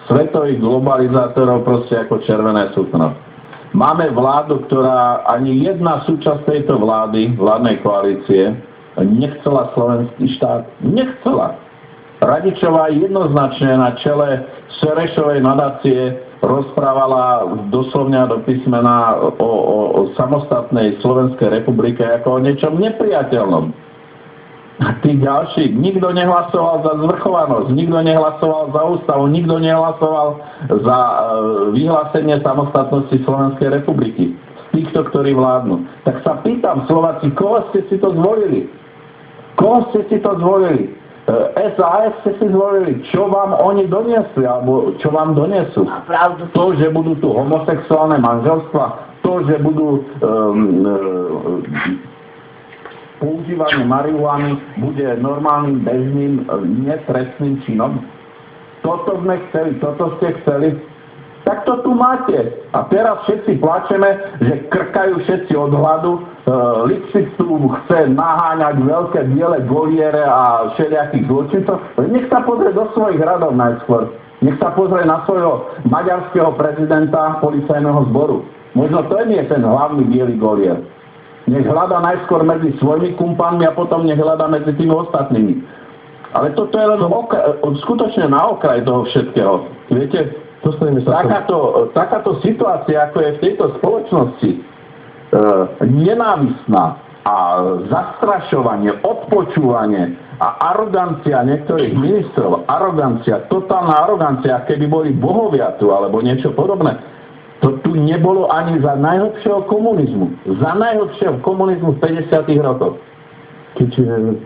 svetových globalizátorov proste ako červené sukno. Máme vládu, ktorá ani jedna súčasť tejto vlády, vládnej koalície, nechcela slovenský štát. Nechcela. Radičová jednoznačne na čele Serešovej nadácie rozprávala doslovne do písmena o samostatnej Slovenskej republike ako o niečom nepriateľnom. A tí ďalší, nikto nehlasoval za zvrchovanosť, nikto nehlasoval za ústavu, nikto nehlasoval za vyhlásenie samostatnosti Slovenskej republiky. Z týchto, ktorí vládnu. Tak sa pýtam, Slováci, koho ste si to zvolili? Koho ste si to zvolili? SAS ste si zvolili, čo vám oni doniesli, alebo čo vám donesú. To, že budú tu homosexuálne manželstva, to, že budú používanie marihuany bude normálnym, bežným, netrestným činom. Toto sme chceli, toto ste chceli. Tak to tu máte. A teraz všetci plačeme, že krkajú všetci od hladu. Lipšic tu chce naháňať veľké biele goliere a všelijakých zločincov. Nech sa pozrie do svojich radov najskôr. Nech sa pozrie na svojho maďarského prezidenta policajného zboru. Možno to nie je ten hlavný biely golier. Nech hľada najskôr medzi svojimi kumpanmi a potom nech hľada medzi tými ostatnými. Ale toto je len skutočne na okraj toho všetkého. Viete, takáto situácia, ako je v tejto spoločnosti, nenávistná a zastrašovanie, odpočúvanie a arogancia niektorých ministrov, totálna arogancia, keby boli bohovia tu alebo niečo podobné, to tu nebolo ani za najhlbšieho komunizmu. Za najhlbšieho komunizmu v 50. rokoch. Keď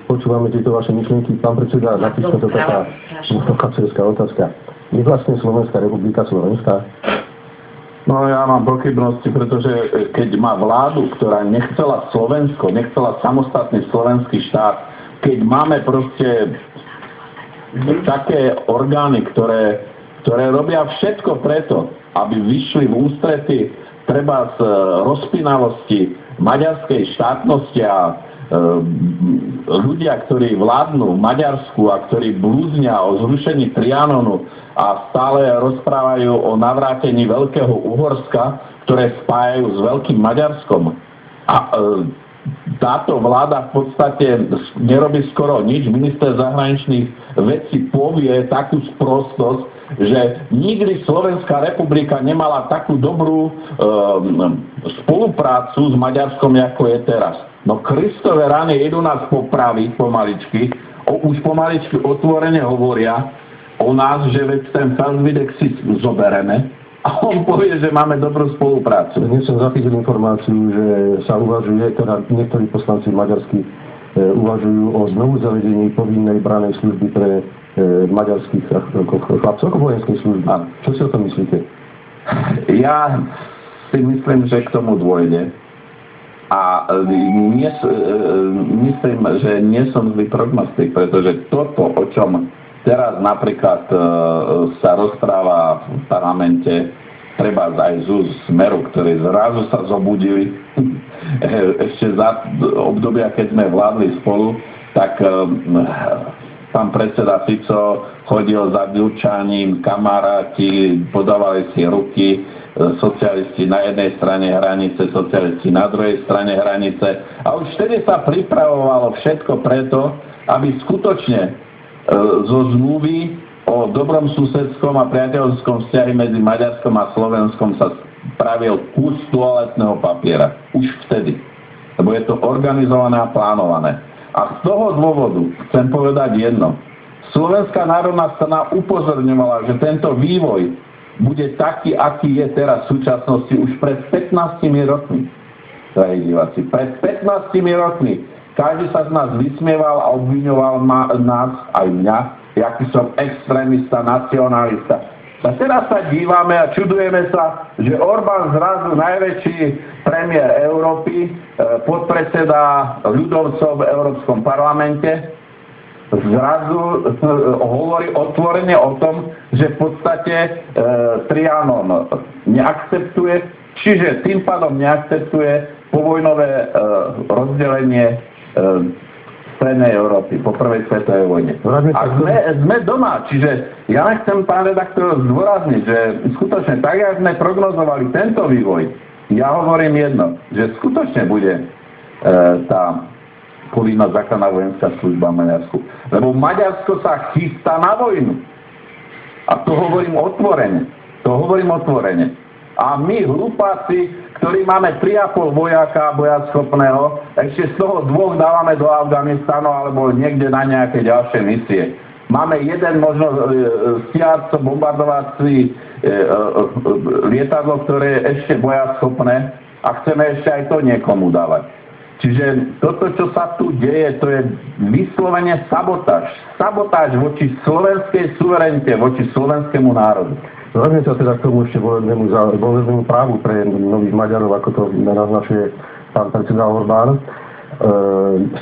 počúvame tieto vaše myšlienky, pán predseda, napísme to taká provokacierská otázka. Je vlastne Slovenská republika slovenská? No ja mám pochybnosti, pretože keď má vládu, ktorá nechcela Slovensko, nechcela samostatný slovenský štát, keď máme proste také orgány, ktoré robia všetko preto, aby vyšli v ústrety treba z rozpínavosti maďarskej štátnosti a ľudia, ktorí vládnu v Maďarsku a ktorí blúznia o zrušení Trianonu a stále rozprávajú o navrátení Veľkého Uhorska, ktoré spájajú s Veľkým Maďarskom. A táto vláda v podstate nerobí skoro nič. Minister zahraničných vecí povie takú sprostosť, že nikdy Slovenská republika nemala takú dobrú spoluprácu s Maďarskom, ako je teraz. No Kristove rany idú nás popraviť pomaličky, už pomaličky otvorene hovoria o nás, že veď ten Feldvidek si zobereme a on povie, že máme dobrú spoluprácu. Dnes som zachytil informáciu, že sa uvažuje, teda niektorí poslanci maďarskí uvažujú o znovu zavedení povinnej branej služby pre maďarských chlapcov ako vojenskej služby. Čo si o tom myslíte? Ja si myslím, že k tomu dôjde. A myslím, že nie som zlý prognostik, pretože toto, o čom teraz napríklad sa rozpráva v parlamente, treba aj z Smeru, ktorí zrazu sa zobudili ešte za obdobia, keď sme vládli spolu, tak pán predseda Fico chodil za Ďurčaním, kamaráti, podávali si ruky, socialisti na jednej strane hranice, socialisti na druhej strane hranice. A už vtedy sa pripravovalo všetko preto, aby skutočne zo zmluvy o dobrom susedskom a priateľskom vzťahu medzi Maďarskom a Slovenskom sa spravil kus toaletného papiera. Už vtedy. Lebo je to organizované a plánované. A z toho dôvodu chcem povedať jedno. Slovenská národná strana upozorňovala, že tento vývoj bude taký, aký je teraz v súčasnosti už pred 15 rokmi. Drahí diváci, pred 15 rokmi každý sa z nás vysmieval a obviňoval nás, aj mňa, aký som extrémista, nacionalista. A teraz sa dívame a čudujeme sa, že Orbán zrazu najväčší premiér Európy, podpredseda ľudovcov v Európskom parlamente, zrazu hovorí otvorene o tom, že v podstate Trianon neakceptuje, čiže tým pádom neakceptuje povojnové rozdelenie strednej Európy po prvej svetovej vojne. A sme doma, čiže ja nechcem, pán redaktor, zdôrazniť, že skutočne tak, jak sme prognozovali tento vývoj, ja hovorím jedno, že skutočne bude tá povinná základná vojenská služba v Maďarsku. Lebo Maďarsko sa chystá na vojnu. A to hovorím otvorene. A my, hlupáci, ktorí máme 3,5 vojaka bojaschopného, ešte z toho 2 dávame do Afganistanu alebo niekde na nejaké ďalšie misie. Máme jeden možno stíhačco bombardovací lietadlo, ktoré je ešte bojaschopné a chceme ešte aj to niekomu dávať. Čiže toto, čo sa tu deje, to je vyslovene sabotáž. Sabotáž voči slovenskej suverenite, voči slovenskému národu. Vráťme sa teda k tomu ešte volebnému právu pre nových Maďarov, ako to naznačuje pán predseda Orbán.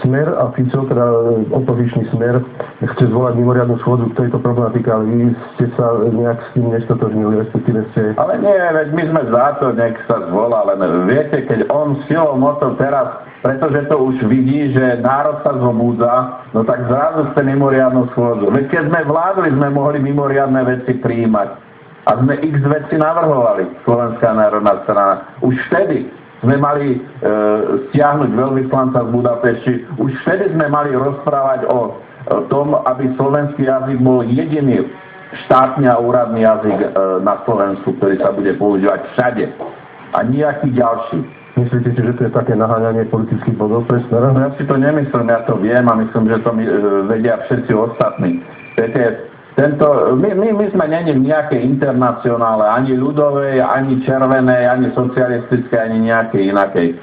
Smer a Fico, teda opozičný Smer, chce zvolať mimoriadnu schôdzu k tejto problematike, ale vy ste sa nejak s tým nestotožnili, respektíve ste... Ale nie, veď my sme za to, nech sa zvolá, len viete, keď on silou mocou teraz, pretože to už vidí, že národ sa zobúdza, no tak zrazu chce mimoriadnu schôdzu. Veď keď sme vládli, sme mohli mimoriadne veci prijímať. A sme x veci navrhovali, Slovenská národná strana. Už vtedy sme mali stiahnuť veľvyslanca z Budapešti. Už vtedy sme mali rozprávať o tom, aby slovenský jazyk bol jediný štátny a úradný jazyk na Slovensku, ktorý sa bude používať všade. A nejaký ďalší. Myslíte si, že to je také naháňanie politických bodov pre Smer? No ja si to nemyslím, ja to viem a myslím, že to vedia všetci ostatní. Viete, my sme není v nejakej internacionále, ani ľudovej, ani červenej, ani socialistickej, ani nejakej inakej.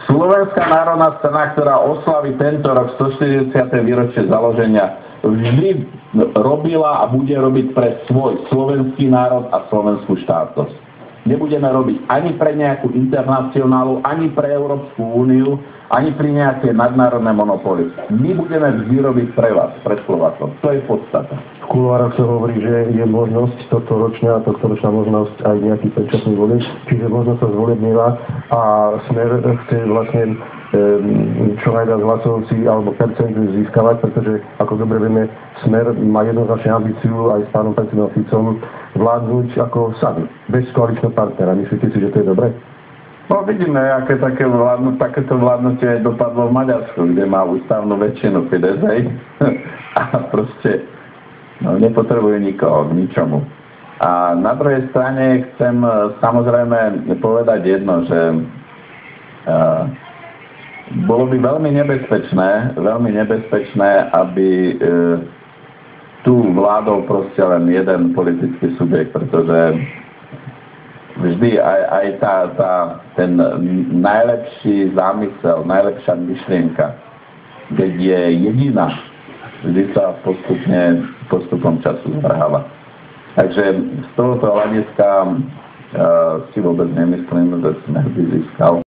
Slovenská národná strana, ktorá oslaví tento rok 140. výročie založenia, vždy robila a bude robiť pre svoj slovenský národ a slovenskú štátnosť. Nebudeme robiť ani pre nejakú internacionálu, ani pre Európsku úniu, ani pri nejaké nadnárodné monopoly. My budeme vždy robiť pre vás, pre Slovákov. To je podstata. V kuloároch sa hovorí, že je možnosť tohtoročná možnosť aj nejaký predčasný volieb, čiže možno sa zvolebníva a Smer chce vlastne čo najviac hlasov si alebo percent získavať, pretože ako dobre vieme, Smer má jednoznačne ambíciu aj s pánom predsedom Ficom vládnuť ako sami, bez koaličného partnera. Myslíte si, že to je dobre? No vidíme, aké takéto vládnutie dopadlo v Maďarsku, kde má ústavnú väčšinu Fidesz a proste nepotrebujú nikoho k ničomu. A na druhej strane chcem samozrejme povedať jedno, že bolo by veľmi nebezpečné, aby tu vládol proste len jeden politický subjekt, pretože vždy aj ten najlepší zámysel, najlepšia myšlienka, keď je jediná, vždy sa postupom času zvrháva. Takže z tohoto hľadiska si vôbec nemyslím, že Smer by získal